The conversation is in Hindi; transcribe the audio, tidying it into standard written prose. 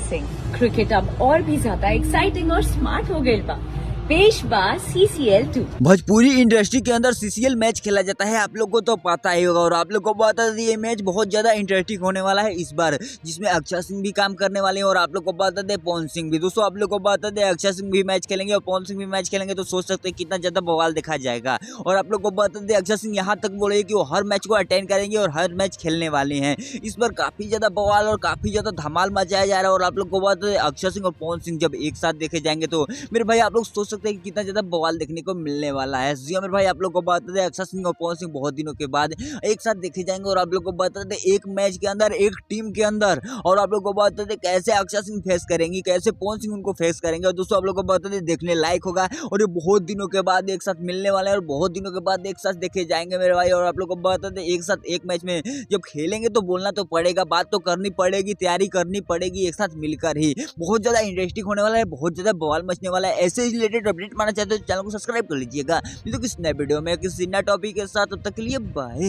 सिंह क्रिकेट अब और भी ज्यादा एक्साइटिंग और स्मार्ट हो गई बा। पेश बा CCL 2। भोजपुरी इंडस्ट्री के अंदर CCL मैच खेला जाता है, आप लोग को तो पता ही होगा। और आप लोग को बता दें ये मैच बहुत ज्यादा इंटरेस्टिंग होने वाला है इस बार, जिसमें अक्षय सिंह भी काम करने वाले हैं और आप लोग को बता दें पवन सिंह भी। दोस्तों आप लोग को बता दें अक्षय सिंह भी मैच खेलेंगे और पवन सिंह भी मैच खेलेंगे, तो सोच सकते हैं कितना ज्यादा बवाल देखा जाएगा। और आप लोग को बता दें अक्षय सिंह यहाँ तक बोले कि वो हर मैच को अटेंड करेंगे और हर मैच खेलने वाले हैं। इस बार काफी ज्यादा बवाल और काफी ज्यादा धमाल मचाया जा रहा है। और आप लोग को बता दें अक्षय सिंह और पवन सिंह जब एक साथ देखे जाएंगे तो मेरे भाई आप लोग सोच सकते हैं कि कितना ज्यादा बवाल देखने को मिलने वाला है। जी मेरे भाई आप लोग को बता दें अक्षय सिंह और पवन सिंह बहुत दिनों के बाद एक साथ देखे जाएंगे। और आप लोग को बता दें एक मैच के अंदर एक टीम के अंदर, और आप लोग को बता दें कैसे अक्षय सिंह फेस करेंगी, कैसे पवन सिंह उनको फेस करेंगे। और दोस्तों आप लोग को बता दें देखने लायक होगा और ये बहुत दिनों के बाद एक साथ मिलने वाले हैं और बहुत दिनों के बाद एक साथ देखे जाएंगे मेरे भाई। और आप लोग को बता दें एक साथ एक मैच में जब खेलेंगे तो बोलना तो पड़ेगा, बात तो करनी पड़ेगी, तैयारी करनी पड़ेगी एक साथ मिलकर ही। बहुत ज्यादा इंटरेस्टिंग होने वाला है, बहुत ज्यादा बवाल मचने वाला है। ऐसे ही रिलेटेड अपडेट पाना चाहते हो तो चैनल को सब्सक्राइब कर लीजिएगा। मिलते किसी नए वीडियो में किसी नए टॉपिक के साथ, तब तक के लिए बाय।